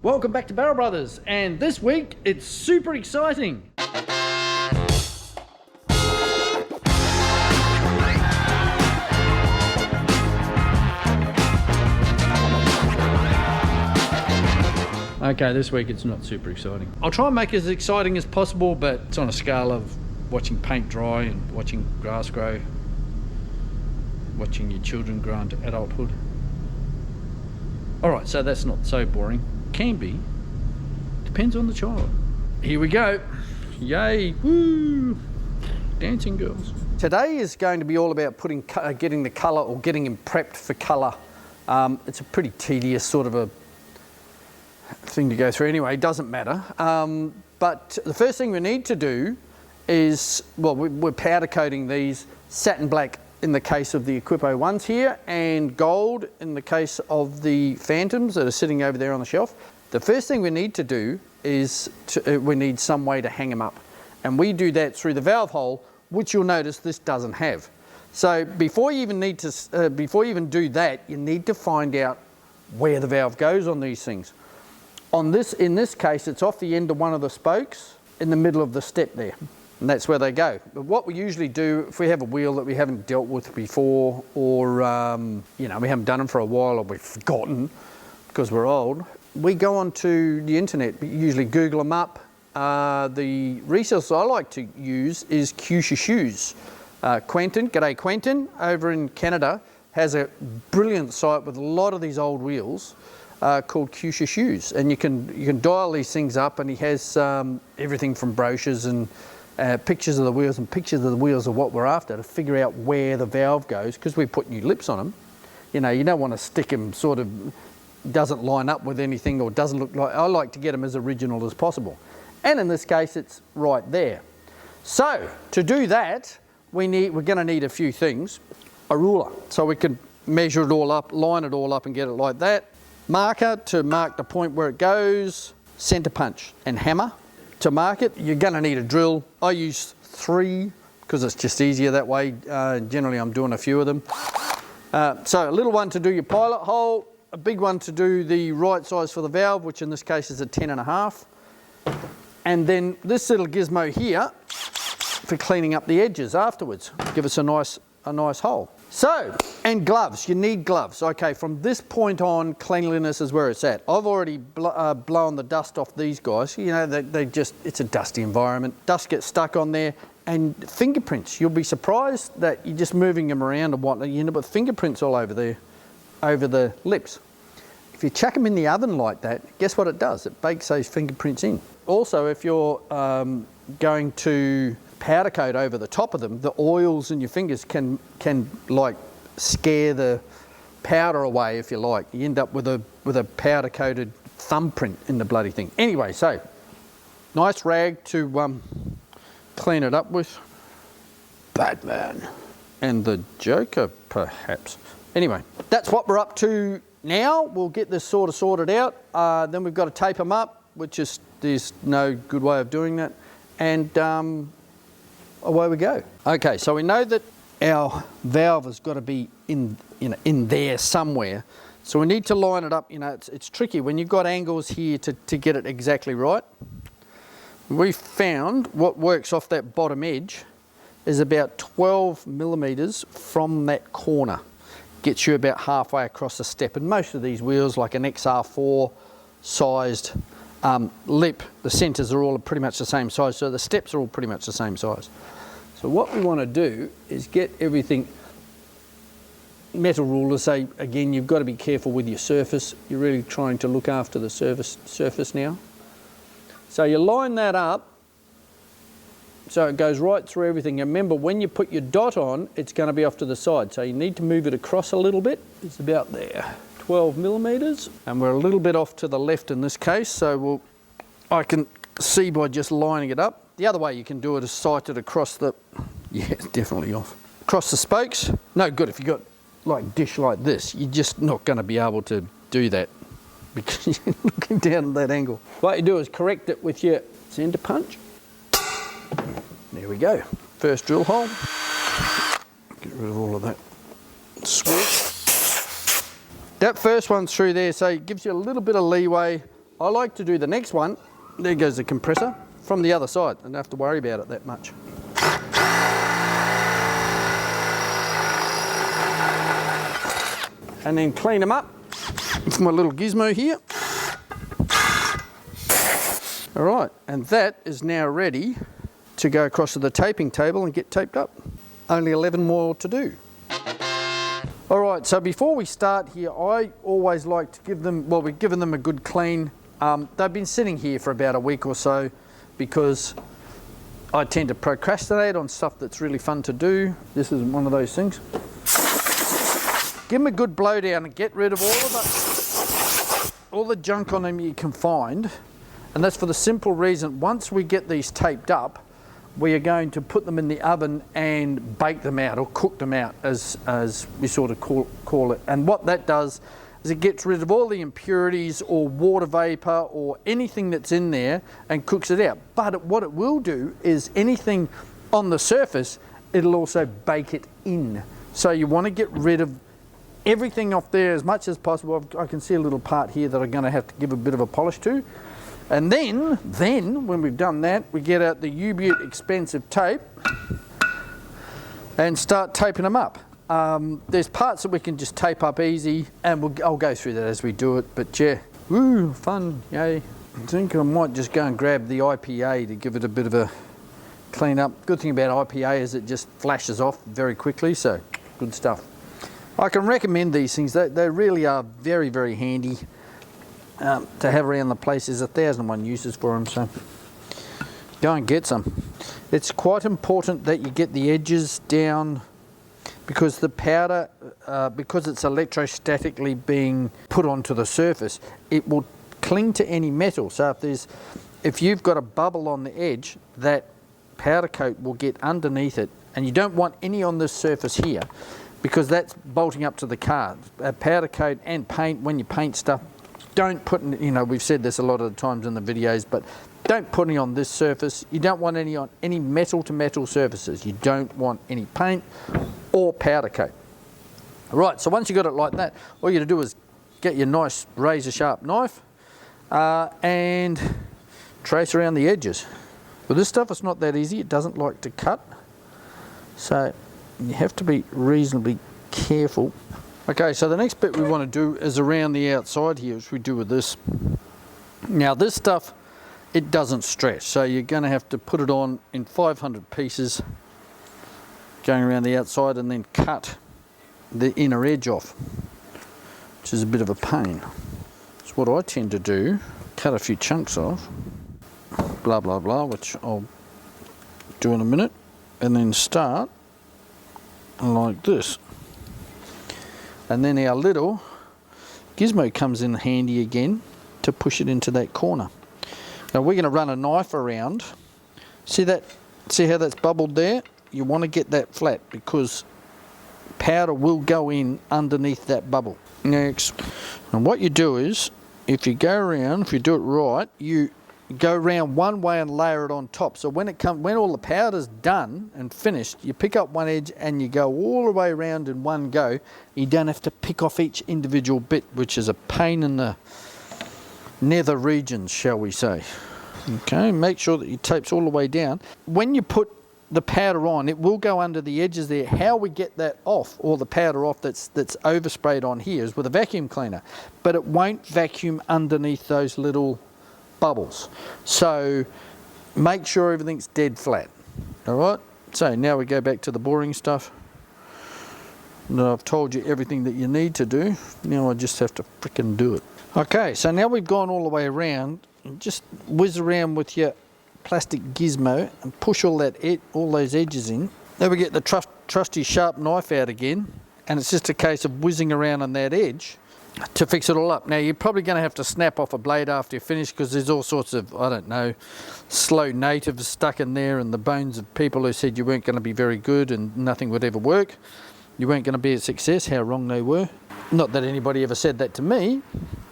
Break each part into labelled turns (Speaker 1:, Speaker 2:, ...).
Speaker 1: Welcome back to Barrel Brothers, and this week it's super exciting. Okay, this week it's not super exciting. I'll try and make it as exciting as possible, but it's on a scale of watching paint dry and watching grass grow, watching your children grow into adulthood. Alright, so that's not so boring. Can be. Depends on the child. Here we go. Yay. Woo. Dancing girls. Today is going to be all about getting the colour, or getting him prepped for colour. It's a pretty tedious sort of a thing to go through anyway, it doesn't matter. But the first thing we need to do is, well, we're powder coating these satin black in the case of the Equipo ones here, and gold in the case of the Phantoms that are sitting over there on the shelf. The first thing we need to do is we need some way to hang them up, and we do that through the valve hole, which you'll notice this doesn't have. So before you even do that, you need to find out where the valve goes on these things. In this case, it's off the end of one of the spokes in the middle of the step there. And that's where they go. But what we usually do, if we have a wheel that we haven't dealt with before, or we haven't done them for a while, or we've forgotten because we're old, we go onto the internet. We usually Google them up. The resource I like to use is Kyushu Shoes. Quentin, g'day Quentin, over in Canada, has a brilliant site with a lot of these old wheels called Kyushu Shoes, and you can dial these things up, and he has everything from brochures and pictures of the wheels and pictures of the wheels of what we're after to figure out where the valve goes, because we put new lips on them. You know, you don't want to stick them sort of doesn't line up with anything or doesn't look like. I like to get them as original as possible, and in this case it's right there. So to do that, we're going to need a few things. A ruler, so we can measure it all up, line it all up and get it like that. Marker to mark the point where it goes, centre punch and hammer to mark it. You're going to need a drill. I use 3 because it's just easier that way. Generally I'm doing a few of them. So a little one to do your pilot hole, a big one to do the right size for the valve, which in this case is a 10.5. And then this little gizmo here for cleaning up the edges afterwards. Give us a nice hole. So, and gloves, you need gloves. Okay, from this point on, cleanliness is where it's at. I've already blown the dust off these guys. You know, it's a dusty environment. Dust gets stuck on there, and fingerprints. You'll be surprised that you're just moving them around and whatnot, you end up with fingerprints all over there, over the lips. If you chuck them in the oven like that, guess what it does? It bakes those fingerprints in. Also, if you're going to powder coat over the top of them, the oils in your fingers can like scare the powder away, if you like. You end up with a powder coated thumbprint in the bloody thing. Anyway, so nice rag to clean it up with. Batman and the Joker, perhaps. Anyway, that's what we're up to now. We'll get this sort of sorted out. Then we've got to tape them up, which is, there's no good way of doing that. And away we go. Okay, so we know that our valve has got to be in there somewhere. So we need to line it up. You know, it's tricky when you've got angles here to get it exactly right. We found what works off that bottom edge is about 12 millimeters from that corner. Gets you about halfway across the step. And most of these wheels, like an XR4 sized lip, the centers are all pretty much the same size, so the steps are all pretty much the same size. So what we want to do is get everything, metal rulers, say again, you've got to be careful with your surface. You're really trying to look after the surface now. So you line that up so it goes right through everything. And remember, when you put your dot on, it's going to be off to the side, so you need to move it across a little bit. It's about there. 12 millimeters, and we're a little bit off to the left in this case, so I can see by just lining it up. The other way you can do it is sight it across the, yeah, it's definitely off. Across the spokes, no good. If you've got like dish like this, you're just not going to be able to do that because you're looking down at that angle. What you do is correct it with your centre punch. There we go. First drill hole. Get rid of all of that sweat. That first one through there, so it gives you a little bit of leeway I like to do the next one, there goes the compressor, from the other side. I don't have to worry about it that much. And then clean them up with my little gizmo here. All right, and that is now ready to go across to the taping table and get taped up. Only 11 more to do. All right, so before we start here, I always like to give them, well, we've given them a good clean. They've been sitting here for about a week or so because I tend to procrastinate on stuff that's really fun to do. This is one of those things. Give them a good blow down and get rid of all the junk on them you can find. And that's for the simple reason, once we get these taped up, we are going to put them in the oven and bake them out or cook them out as we sort of call it. And what that does is it gets rid of all the impurities or water vapor or anything that's in there and cooks it out. But what it will do is anything on the surface, it'll also bake it in. So you want to get rid of everything off there as much as possible. I can see a little part here that I'm going to have to give a bit of a polish to. And then when we've done that, we get out the U-Butte expensive tape and start taping them up. There's parts that we can just tape up easy, and I'll go through that as we do it, but yeah, woo, fun, yay. I think I might just go and grab the IPA to give it a bit of a clean up. Good thing about IPA is it just flashes off very quickly, so good stuff. I can recommend these things. They really are very, very handy. To have around the place. There's 1,001 uses for them, so go and get some. It's quite important that you get the edges down because the powder, because it's electrostatically being put onto the surface, it will cling to any metal. So if you've got a bubble on the edge, that powder coat will get underneath it, and you don't want any on this surface here because that's bolting up to the car. Powder coat and paint, when you paint stuff, don't put, we've said this a lot of the times in the videos, but don't put any on this surface. You don't want any on any metal to metal surfaces. You don't want any paint or powder coat. Right, so once you got it like that, all you got to do is get your nice razor sharp knife and trace around the edges. With this stuff, it's not that easy. It doesn't like to cut. So you have to be reasonably careful. Okay, so the next bit we want to do is around the outside here, which we do with this. Now this stuff, it doesn't stretch, so you're going to have to put it on in 500 pieces, going around the outside, and then cut the inner edge off, which is a bit of a pain. So what I tend to do, cut a few chunks off, blah, blah, blah, which I'll do in a minute, and then start like this. And then our little gizmo comes in handy again to push it into that corner. Now we're going to run a knife around. See that? See how that's bubbled there? You want to get that flat because powder will go in underneath that bubble. Next, and what you do is, if you go around, if you do it right, you go around one way and layer it on top. So when all the powder's done and finished, you pick up one edge and you go all the way around in one go. You don't have to pick off each individual bit, which is a pain in the nether regions, shall we say. Okay, make sure that your tape's all the way down. When you put the powder on, it will go under the edges there. How we get that off, or the powder off that's oversprayed on here, is with a vacuum cleaner, but it won't vacuum underneath those little bubbles. So make sure everything's dead flat. All right, so now we go back to the boring stuff. Now I've told you everything that you need to do. Now I just have to frickin' do it. Okay, so now we've gone all the way around. Just whiz around with your plastic gizmo and push all those edges in. Then we get the trusty sharp knife out again, and it's just a case of whizzing around on that edge to fix it all up. Now you're probably going to have to snap off a blade after you finish because there's all sorts of, I don't know, slow natives stuck in there and the bones of people who said you weren't going to be very good and nothing would ever work. You weren't going to be a success. How wrong they were. Not that anybody ever said that to me,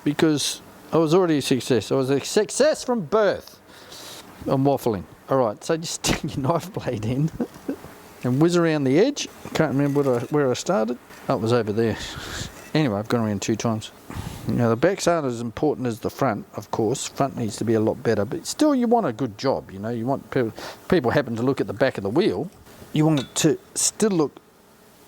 Speaker 1: because I was already a success. I was a success from birth. I'm waffling. All right, so just stick your knife blade in and whiz around the edge. Can't remember where I started. Oh, it was over there. Anyway, I've gone around 2 times. Now the backs aren't as important as the front, of course. Front needs to be a lot better, but still you want a good job, you know. You want people happen to look at the back of the wheel, you want it to still look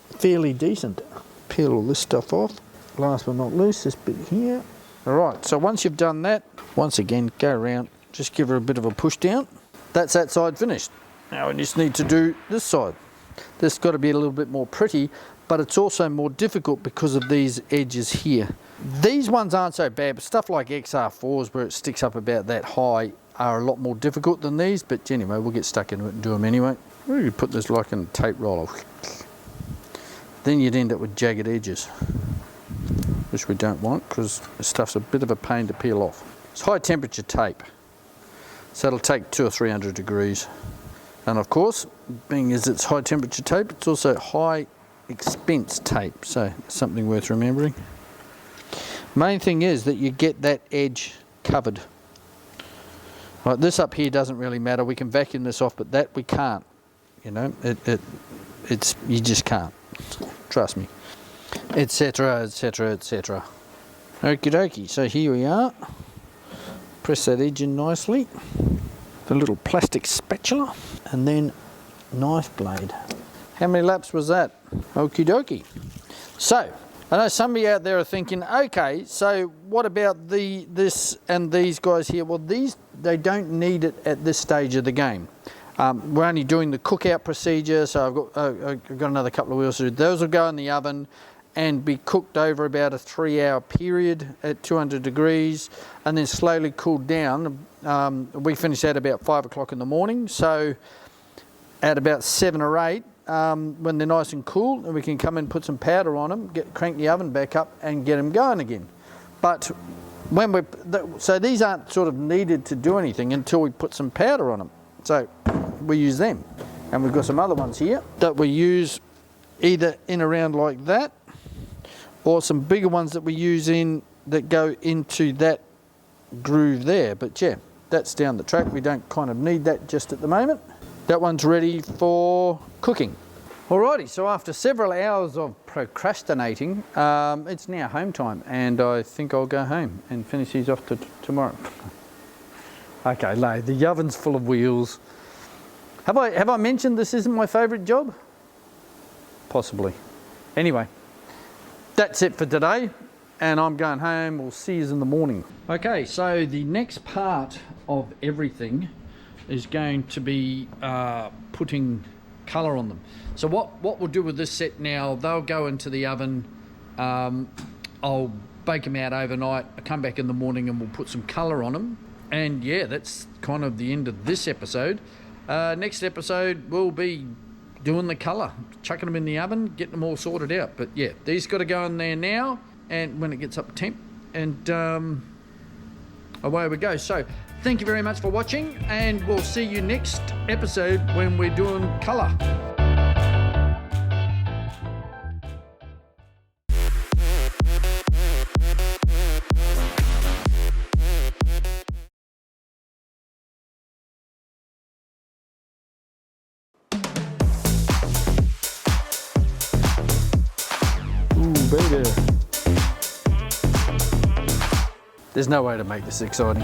Speaker 1: fairly decent. Peel all this stuff off. Last but not least, this bit here. Alright, so once you've done that, once again, go around, just give her a bit of a push down. That's that side finished. Now we just need to do this side. This has got to be a little bit more pretty, but it's also more difficult because of these edges here. These ones aren't so bad, but stuff like XR4s where it sticks up about that high are a lot more difficult than these, but anyway, we'll get stuck into it and do them anyway. We could put this like in a tape roller. Then you'd end up with jagged edges, which we don't want because the stuff's a bit of a pain to peel off. It's high temperature tape, so it'll take 200 or 300 degrees. And of course, being as it's high temperature tape, it's also high expense tape, so something worth remembering. Main thing is that you get that edge covered. Right, this up here doesn't really matter, we can vacuum this off, but that we can't. You know, it's you just can't. Trust me. Etc, etc, etc. Okie dokie, so here we are. Press that edge in nicely. The little plastic spatula, and then knife blade. How many laps was that? Okie dokie. So, I know some of you out there are thinking, okay, so what about this and these guys here? Well, they don't need it at this stage of the game. We're only doing the cookout procedure, so I've got another couple of wheels to do. Those will go in the oven and be cooked over about a 3-hour period at 200 degrees and then slowly cooled down. We finish that about 5 o'clock in the morning, so at about 7 or 8, when they're nice and cool, we can come in, put some powder on them, crank the oven back up and get them going again. But when so these aren't sort of needed to do anything until we put some powder on them. So we use them. And we've got some other ones here that we use either in around like that, or some bigger ones that we use that go into that groove there. But yeah, that's down the track. We don't kind of need that just at the moment. That one's ready for cooking. Alrighty, so after several hours of procrastinating, it's now home time, and I think I'll go home and finish these off tomorrow. Okay, the oven's full of wheels. Have I mentioned this isn't my favourite job? Possibly. Anyway, that's it for today, and I'm going home. We'll see you in the morning. Okay, so the next part of everything is going to be putting colour on them. So what we'll do with this set now, they'll go into the oven. I'll bake them out overnight. I come back in the morning and we'll put some colour on them. And yeah, that's kind of the end of this episode. Next episode we'll be doing the colour, chucking them in the oven, getting them all sorted out. But yeah, these got to go in there now, and when it gets up temp, and away we go. So thank you very much for watching, and we'll see you next episode when we're doing colour. Baby. There's no way to make this exciting.